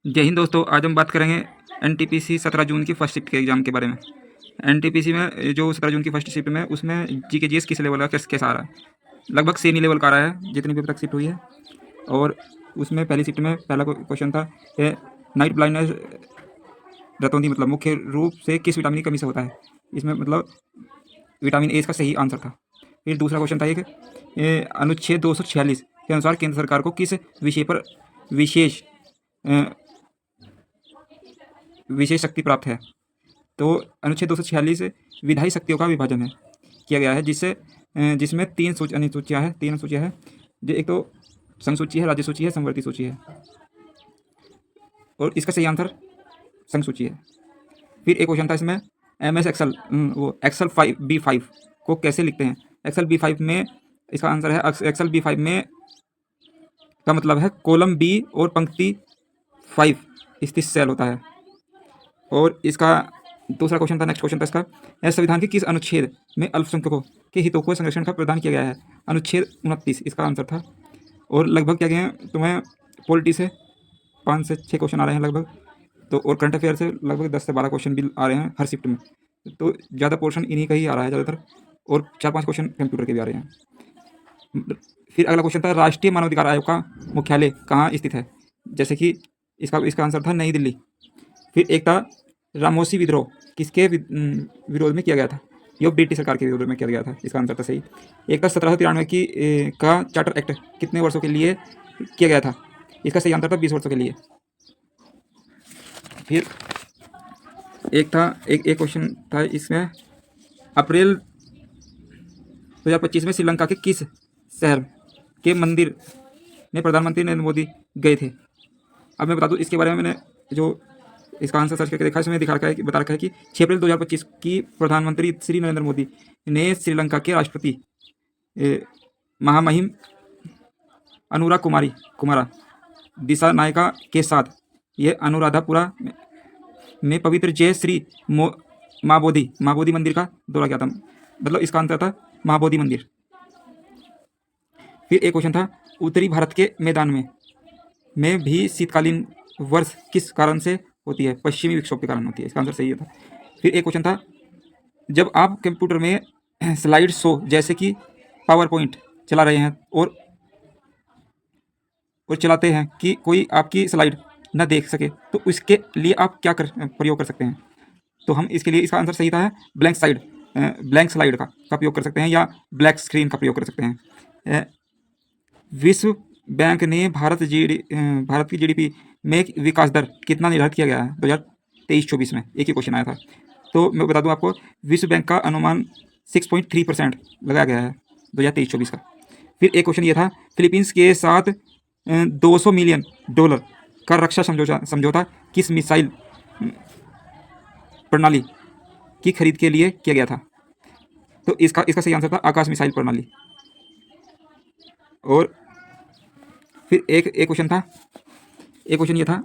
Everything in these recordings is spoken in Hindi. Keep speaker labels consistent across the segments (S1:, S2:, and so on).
S1: जय हिंद दोस्तों। आज हम बात करेंगे एनटीपीसी 17 जून की फर्स्ट शिफ्ट के एग्ज़ाम के बारे में। एनटीपीसी में जो 17 जून की फर्स्ट शिफ्ट में उसमें जीके जीएस किस लेवल का कैसा आ रहा है। लगभग सेम ही लेवल का आ रहा है जितनी भी अब तक शिफ्ट हुई है। और उसमें पहली शिफ्ट में पहला क्वेश्चन था कि नाइट ब्लाइंडनेस रतौंधी मतलब मुख्य रूप से किस विटामिन की कमी से होता है। इसमें मतलब विटामिन ए इसका सही आंसर था। फिर दूसरा क्वेश्चन था एक अनुच्छेद 246 के अनुसार केंद्र सरकार को किस विषय पर विशेष विशेष शक्ति प्राप्त है। तो अनुच्छेद 246 विधायी शक्तियों का विभाजन है किया गया है जिसमें तीन सूचियाँ हैं। जो एक तो संघ सूची है, राज्य सूची है, समवर्ती सूची है। और इसका सही आंसर संघ सूची है। फिर एक क्वेश्चन था इसमें MS एक्सेल वो एक्सेल 5B5 को कैसे लिखते हैं। एक्सेल B5 में इसका आंसर है एक्सेल B5 में का मतलब है कॉलम B और पंक्ति 5 स्थित सेल होता है। और इसका दूसरा क्वेश्चन था, नेक्स्ट क्वेश्चन था इसका संविधान के किस अनुच्छेद में अल्पसंख्यकों के हितों को संरक्षण का प्रदान किया गया है। अनुच्छेद 29 इसका आंसर था। और लगभग क्या गए तुम्हें पॉलिटी से 5 से 6 क्वेश्चन आ रहे हैं लगभग। तो और करंट अफेयर से लगभग 10 से 12 क्वेश्चन भी आ रहे हैं हर शिफ्ट में। तो ज़्यादा पोर्शन इन्हीं का ही आ रहा है ज़्यादातर। और 4-5 क्वेश्चन कंप्यूटर के भी आ रहे हैं। फिर अगला क्वेश्चन था राष्ट्रीय मानवाधिकार आयोग का मुख्यालय कहाँ स्थित है। जैसे कि इसका आंसर था नई दिल्ली। फिर एक था रामोसी विद्रोह किसके विरोध में किया गया था। ये ब्रिटिश सरकार के विरोध में किया गया था। इसका आंसर था सही। एक था 1793 की का चार्टर एक्ट कितने वर्षों के लिए किया गया था। इसका सही आंसर था 20 वर्षों के लिए। फिर एक क्वेश्चन था इसमें अप्रैल 2025 में श्रीलंका के किस शहर के मंदिर में प्रधानमंत्री नरेंद्र मोदी गए थे। अब मैं बता दूं इसके बारे में। मैंने जो इसका आंसर सर्च करके देखा, इसमें बता रखा है कि 6 अप्रैल 2025 की प्रधानमंत्री श्री नरेंद्र मोदी ने श्रीलंका के राष्ट्रपति महामहिम अनुरा कुमारा दिशा नायका के साथ ये अनुराधापुरा में पवित्र जय श्री माँ बोधि मंदिर का दौरा किया था। मतलब इसका आंसर था महाबोधि मंदिर। फिर एक क्वेश्चन था उत्तरी भारत के मैदान में भी शीतकालीन वर्ष किस कारण से होती है। पश्चिमी विक्षोभ के कारण होती है। इसका आंसर सही था। फिर एक क्वेश्चन था जब आप कंप्यूटर में स्लाइड शो जैसे कि पावर पॉइंट चला रहे हैं और चलाते हैं कि कोई आपकी स्लाइड न देख सके तो उसके लिए आप क्या प्रयोग कर सकते हैं। तो हम इसके लिए इसका आंसर सही था ब्लैंक स्लाइड का प्रयोग कर सकते हैं या ब्लैक स्क्रीन का प्रयोग कर सकते हैं। विश्व बैंक ने भारत की GDP में विकास दर कितना निर्धारित किया गया है 2023-24 में। एक ही क्वेश्चन आया था। तो मैं बता दूं आपको विश्व बैंक का अनुमान 6.3% लगाया गया है 2023-24 का। फिर एक क्वेश्चन ये था फिलीपींस के साथ $200 मिलियन का रक्षा समझौता किस मिसाइल प्रणाली की खरीद के लिए किया गया था। तो इसका सही आंसर था आकाश मिसाइल प्रणाली। और फिर एक क्वेश्चन था, एक क्वेश्चन ये था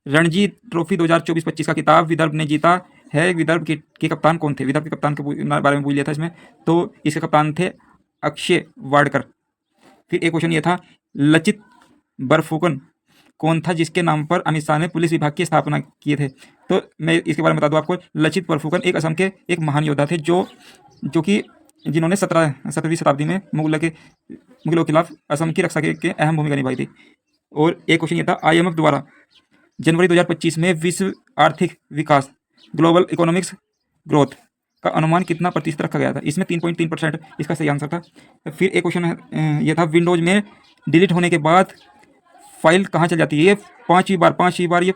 S1: रणजी ट्रॉफी 2024-25 का खिताब विदर्भ ने जीता है। विदर्भ के कप्तान कौन थे। विदर्भ के कप्तान के बारे में पूछ लिया था इसमें। तो इसके कप्तान थे अक्षय वाडकर। फिर एक क्वेश्चन ये था लचित बरफुकन कौन था जिसके नाम पर अमित शाह ने पुलिस विभाग की स्थापना किए थे। तो मैं इसके बारे में बता दूं आपको लचित बरफुकन एक असम के एक महान योद्धा थे जो कि जिन्होंने 17वीं शताब्दी में मुगलों के खिलाफ असम की रक्षा के अहम भूमिका निभाई थी। और एक क्वेश्चन ये था IMF द्वारा जनवरी 2025 में विश्व आर्थिक विकास ग्लोबल इकोनॉमिक्स ग्रोथ का अनुमान कितना प्रतिशत रखा गया था। इसमें 3.3% इसका सही आंसर था। फिर एक क्वेश्चन ये था विंडोज में डिलीट होने के बाद फाइल कहाँ चल जाती है। ये पाँचवीं बार ये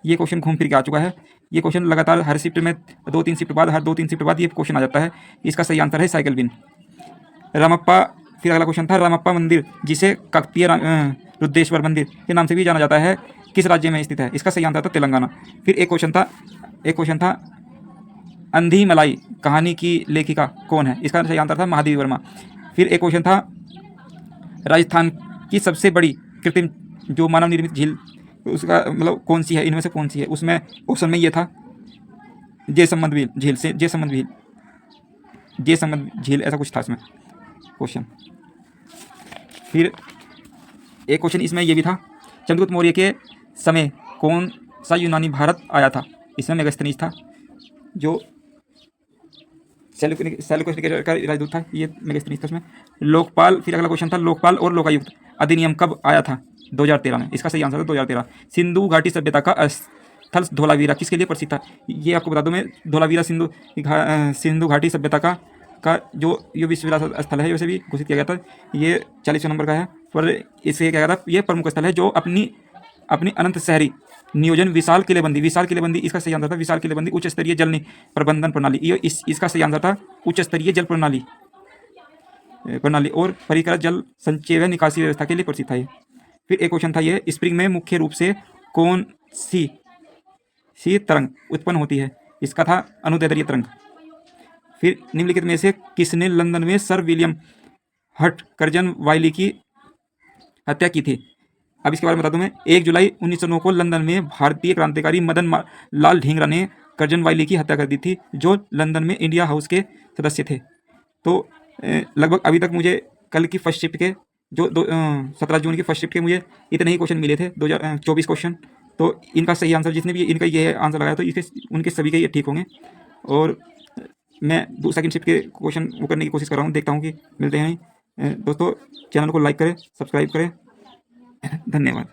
S1: क्वेश्चन घूम फिर के आ चुका है। ये क्वेश्चन लगातार हर शिफ्ट में 2-3 शिफ्ट बाद ये क्वेश्चन आ जाता है। इसका सही आंसर है साइकिल बिन रामप्पा। फिर अगला क्वेश्चन था रामप्पा मंदिर जिसे काकतीय रुद्रेश्वर मंदिर के नाम से भी जाना जाता है किस राज्य में स्थित है। इसका सही आंसर था तेलंगाना। फिर एक क्वेश्चन था अंधी मलाई कहानी की लेखिका कौन है। इसका सही आंसर था महादेवी वर्मा। फिर एक क्वेश्चन था राजस्थान की सबसे बड़ी कृत्रिम जो मानव निर्मित झील उसका मतलब कौन सी है, इनमें से कौन सी है। उसमें ऑप्शन में ये था जयसंबंध झील ऐसा कुछ था इसमें क्वेश्चन। फिर एक क्वेश्चन इसमें ये भी था चंद्रगुप्त मौर्य के समय कौन सा यूनानी भारत आया था? इसमें मेगास्थनीज था जो सेल्यूकस का राजदूत था, ये मेगास्थनीज था उसमें। लोकपाल, फिर अगला क्वेश्चन था लोकपाल और लोकायुक्त अधिनियम कब आया था? 2013 में। इसका सही आंसर है 2013। सिंधु घाटी सभ्यता का स्थल धोलावीरा किसके लिए प्रसिद्ध था? ये आपको बता दूं मैं, धोलावीरा सिंधु घाटी सभ्यता का जो ये विश्व विरासत स्थल है, वैसे भी घोषित किया गया था। ये 40वें नंबर का है, पर इसे क्या गया था, ये प्रमुख स्थल है जो अपनी अनंत शहरी नियोजन विशाल किलेबंदी इसका सही आंसर था। विशाल किलेबंदी उच्च स्तरीय जल प्रबंधन प्रणाली, ये इसका सही आंसर था उच्च स्तरीय जल प्रणाली और परिष्कृत जल संचय व निकासी व्यवस्था के लिए प्रसिद्ध था ये। फिर एक क्वेश्चन था ये, स्प्रिंग में मुख्य रूप से कौन सी तरंग उत्पन्न होती है? इसका था अनुदैर्ध्य तरंग। फिर निम्नलिखित में से किसने लंदन में सर विलियम हटकर्जन वाइली की हत्या की थी? अब इसके बारे में बता दूं मैं, 1 जुलाई 1909 को लंदन में भारतीय क्रांतिकारी मदन लाल ढींगरा ने कर्जन वाइली की हत्या कर दी थी, जो लंदन में इंडिया हाउस के सदस्य थे। तो लगभग अभी तक मुझे कल की फर्स्ट शिफ्ट के जो 17 जून की फर्स्ट शिफ्ट के मुझे इतने ही क्वेश्चन मिले थे, 2024 क्वेश्चन। तो इनका सही आंसर जितने भी इनका ये आंसर लगाया तो उनके सभी के ये ठीक होंगे। और मैं सेकंड शिफ्ट के क्वेश्चन वो करने की कोशिश कर रहा हूँ, देखता हूँ कि मिलते हैं नहीं। दोस्तों चैनल को लाइक करें, सब्सक्राइब करें। धन्यवाद।